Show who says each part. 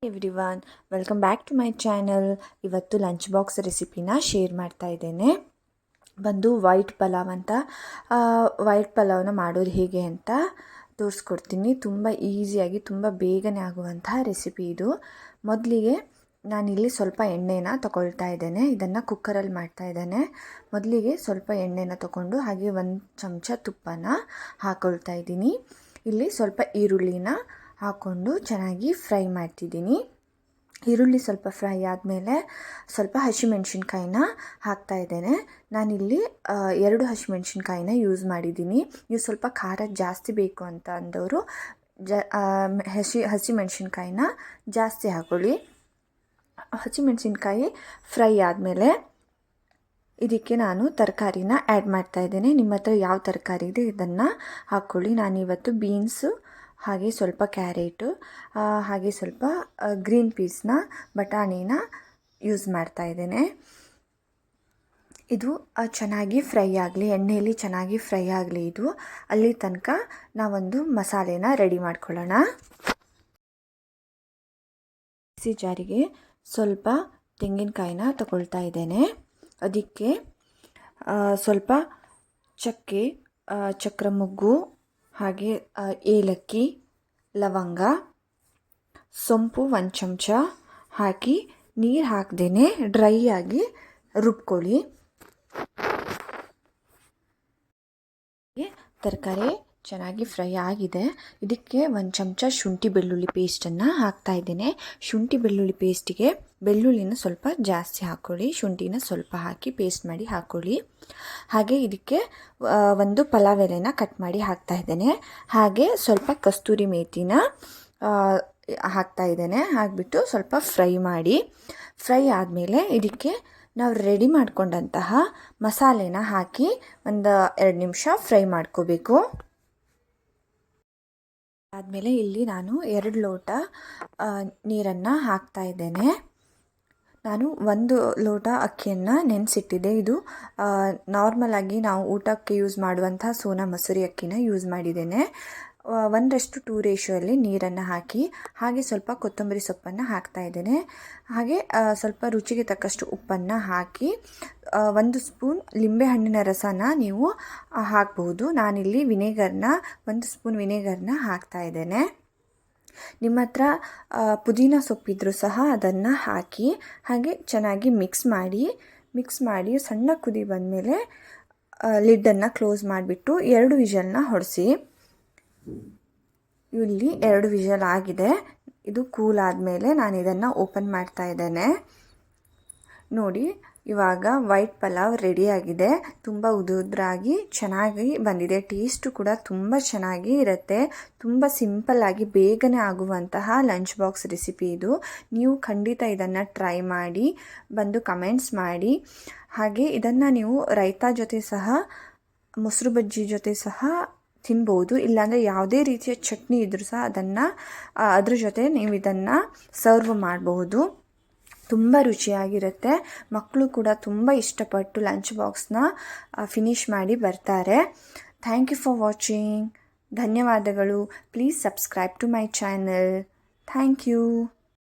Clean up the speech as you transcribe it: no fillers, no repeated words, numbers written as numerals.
Speaker 1: Everyone, welcome back to my channel. ಇವತ್ತು lunch box ರೆಸಿಪಿನ share ಮಾಡ್ತಾ ಇದ್ದೇನೆ. ಬಂದು ವೈಟ್ ಪಲಾವ್ನ ಮಾಡೋದು ಹೇಗೆ ಅಂತ ತೋರಿಸ್ಕೊಡ್ತೀನಿ. ತುಂಬ ಈಸಿಯಾಗಿ ತುಂಬ ಬೇಗನೆ ಆಗುವಂತಹ ರೆಸಿಪಿ ಇದು. ಮೊದಲಿಗೆ ನಾನಿಲ್ಲಿ ಸ್ವಲ್ಪ ಎಣ್ಣೆನ ತಗೊಳ್ತಾ ಇದ್ದೇನೆ. ಇದನ್ನು ಕುಕ್ಕರಲ್ಲಿ ಮಾಡ್ತಾ ಇದ್ದೇನೆ. ಮೊದಲಿಗೆ ಸ್ವಲ್ಪ ಎಣ್ಣೆನ ತಗೊಂಡು ಹಾಗೆ 1 ಚಮಚ ತುಪ್ಪನ ಹಾಕ್ಕೊಳ್ತಾ ಇದ್ದೀನಿ. ಇಲ್ಲಿ ಸ್ವಲ್ಪ ಈರುಳ್ಳಿನ ಹಾಕ್ಕೊಂಡು ಚೆನ್ನಾಗಿ ಫ್ರೈ ಮಾಡ್ತಿದ್ದೀನಿ. ಈರುಳ್ಳಿ ಸ್ವಲ್ಪ ಫ್ರೈ ಆದಮೇಲೆ ಸ್ವಲ್ಪ ಹಸಿಮೆಣ್ಸಿನ್ಕಾಯಿನ ಹಾಕ್ತಾ ಇದ್ದೇನೆ. ನಾನಿಲ್ಲಿ 2 ಹಸಿಮೆಣ್ಸಿನ್ಕಾಯಿನ ಯೂಸ್ ಮಾಡಿದ್ದೀನಿ. ನೀವು ಸ್ವಲ್ಪ ಖಾರ ಜಾಸ್ತಿ ಬೇಕು ಅಂತ ಅಂದವರು ಹಸಿಮೆಣ್ಸಿನ್ಕಾಯಿನ ಜಾಸ್ತಿ ಹಾಕೊಳ್ಳಿ. ಹಸಿಮೆಣ್ಸಿನ್ಕಾಯಿ ಫ್ರೈ ಆದಮೇಲೆ ಇದಕ್ಕೆ ನಾನು ತರಕಾರಿನ ಆ್ಯಡ್ ಮಾಡ್ತಾ ಇದ್ದೇನೆ. ನಿಮ್ಮ ಹತ್ರ ಯಾವ ತರಕಾರಿ ಇದೆ ಇದನ್ನು ಹಾಕ್ಕೊಳ್ಳಿ. ನಾನಿವತ್ತು ಬೀನ್ಸು ಹಾಗೆ ಸ್ವಲ್ಪ ಕ್ಯಾರೆಟು ಹಾಗೆ ಸ್ವಲ್ಪ ಗ್ರೀನ್ ಪೀಸ್ನ ಬಟಾಣಿನ ಯೂಸ್ ಮಾಡ್ತಾ ಇದ್ದೇನೆ. ಇದು ಚೆನ್ನಾಗಿ ಫ್ರೈ ಆಗಲಿ, ಎಣ್ಣೆಯಲ್ಲಿ ಚೆನ್ನಾಗಿ ಫ್ರೈ ಆಗಲಿ. ಇದು ಅಲ್ಲಿ ತನಕ ನಾವೊಂದು ಮಸಾಲೆನ ರೆಡಿ ಮಾಡ್ಕೊಳ್ಳೋಣ. ಮಿಕ್ಸಿ ಜಾರಿಗೆ ಸ್ವಲ್ಪ ತೆಂಗಿನಕಾಯಿನ ತಗೊಳ್ತಾ ಇದ್ದೇನೆ. ಅದಕ್ಕೆ ಸ್ವಲ್ಪ ಚಕ್ಕೆ, ಚಕ್ರಮೊಗ್ಗು ಹಾಗೆ ಏಲಕ್ಕಿ, ಲವಂಗ, ಸೊಂಪು 1 ಚಮಚ ಹಾಕಿ ನೀರು ಹಾಕ್ದೇನೆ ಡ್ರೈ ಆಗಿ ರುಬ್ಕೊಳ್ಳಿ. ತರಕಾರಿ ಚೆನ್ನಾಗಿ ಫ್ರೈ ಆಗಿದೆ. ಇದಕ್ಕೆ 1 ಚಮಚ ಶುಂಠಿ ಬೆಳ್ಳುಳ್ಳಿ ಪೇಸ್ಟನ್ನು ಹಾಕ್ತಾ ಇದ್ದೇನೆ. ಶುಂಠಿ ಬೆಳ್ಳುಳ್ಳಿ ಪೇಸ್ಟಿಗೆ ಬೆಳ್ಳುಳ್ಳಿನ ಸ್ವಲ್ಪ ಜಾಸ್ತಿ ಹಾಕ್ಕೊಳ್ಳಿ, ಶುಂಠಿನ ಸ್ವಲ್ಪ ಹಾಕಿ ಪೇಸ್ಟ್ ಮಾಡಿ ಹಾಕ್ಕೊಳ್ಳಿ. ಹಾಗೆ ಇದಕ್ಕೆ 1 ಪಲಾವ್ ಎಲೆನ ಕಟ್ ಮಾಡಿ ಹಾಕ್ತಾ ಇದ್ದೇನೆ. ಹಾಗೆ ಸ್ವಲ್ಪ ಕಸ್ತೂರಿ ಮೇಥಿನ ಹಾಕ್ತಾ ಇದ್ದೇನೆ. ಹಾಕಿಬಿಟ್ಟು ಸ್ವಲ್ಪ ಫ್ರೈ ಮಾಡಿ. ಫ್ರೈ ಆದಮೇಲೆ ಇದಕ್ಕೆ ನಾವು ರೆಡಿ ಮಾಡ್ಕೊಂಡಂತಹ ಮಸಾಲೆನ ಹಾಕಿ 1-2 ನಿಮಿಷ ಫ್ರೈ ಮಾಡ್ಕೋಬೇಕು. ಆದಮೇಲೆ ಇಲ್ಲಿ ನಾನು 2 ಲೋಟ ನೀರನ್ನು ಹಾಕ್ತಾ ಇದ್ದೇನೆ. ನಾನು 1 ಲೋಟ ಅಕ್ಕಿಯನ್ನು ನೆನೆಸಿಟ್ಟಿದ್ದೆ. ಇದು ನಾರ್ಮಲಾಗಿ ನಾವು ಊಟಕ್ಕೆ ಯೂಸ್ ಮಾಡುವಂಥ ಸೋನಾ ಮಸೂರಿ ಅಕ್ಕಿನ ಯೂಸ್ ಮಾಡಿದ್ದೇನೆ. 1:2 ರೇಷಿಯೋಲ್ಲಿ ನೀರನ್ನು ಹಾಕಿ ಹಾಗೆ ಸ್ವಲ್ಪ ಕೊತ್ತಂಬರಿ ಸೊಪ್ಪನ್ನು ಹಾಕ್ತಾ ಇದ್ದೇನೆ. ಹಾಗೆ ಸ್ವಲ್ಪ ರುಚಿಗೆ ತಕ್ಕಷ್ಟು ಉಪ್ಪನ್ನು ಹಾಕಿ 1 ಸ್ಪೂನ್ ಲಿಂಬೆಹಣ್ಣಿನ ರಸನ ನೀವು ಹಾಕ್ಬಹುದು. ನಾನಿಲ್ಲಿ 1 ಸ್ಪೂನ್ ವಿನೆಗರ್ನ ಹಾಕ್ತಾ ಇದ್ದೇನೆ. ನಿಮ್ಮ ಹತ್ರ ಪುದೀನ ಸೊಪ್ಪಿದ್ರೂ ಸಹ ಅದನ್ನು ಹಾಕಿ ಹಾಗೆ ಚೆನ್ನಾಗಿ ಮಿಕ್ಸ್ ಮಾಡಿ ಸಣ್ಣ ಕುದಿ ಬಂದಮೇಲೆ ಲಿಡ್ಡನ್ನು ಕ್ಲೋಸ್ ಮಾಡಿಬಿಟ್ಟು 2 ವಿಷಲ್ನ ಹೊಡೆಸಿ. ಇಲ್ಲಿ 2 ವಿಷಲ್ ಆಗಿದೆ. ಇದು ಕೂಲ್ ಆದಮೇಲೆ ನಾನು ಇದನ್ನು ಓಪನ್ ಮಾಡ್ತಾ ಇದ್ದೇನೆ. ನೋಡಿ, ಇವಾಗ ವೈಟ್ ಪಲಾವ್ ರೆಡಿಯಾಗಿದೆ. ತುಂಬ ಉದುರಾಗಿ ಚೆನ್ನಾಗಿ ಬಂದಿದೆ. ಟೇಸ್ಟು ಕೂಡ ತುಂಬ ಚೆನ್ನಾಗಿ ಇರುತ್ತೆ. ತುಂಬ ಸಿಂಪಲ್ಲಾಗಿ ಬೇಗನೆ ಆಗುವಂತಹ ಲಂಚ್ ಬಾಕ್ಸ್ ರೆಸಿಪಿ ಇದು. ನೀವು ಖಂಡಿತ ಇದನ್ನು ಟ್ರೈ ಮಾಡಿ ಬಂದು ಕಮೆಂಟ್ಸ್ ಮಾಡಿ. ಹಾಗೆ ಇದನ್ನು ನೀವು ರೈತಾ ಜೊತೆ ಸಹ, ಮೊಸರು ಬಜ್ಜಿ ಜೊತೆ ಸಹ ತಿನ್ಬೋದು. ಇಲ್ಲಾಂದರೆ ಯಾವುದೇ ರೀತಿಯ ಚಟ್ನಿ ಇದ್ದರೂ ಸಹ ಅದ್ರ ಜೊತೆ ನೀವು ಇದನ್ನು ಸರ್ವ್ ಮಾಡಬಹುದು. ತುಂಬ ರುಚಿಯಾಗಿರುತ್ತೆ. ಮಕ್ಕಳು ಕೂಡ ತುಂಬ ಇಷ್ಟಪಟ್ಟು ಲಂಚ್ ಬಾಕ್ಸ್ನ ಫಿನಿಷ್ ಮಾಡಿ ಬರ್ತಾರೆ. Thank you for watching. ಧನ್ಯವಾದಗಳು. Please subscribe to my channel. Thank you.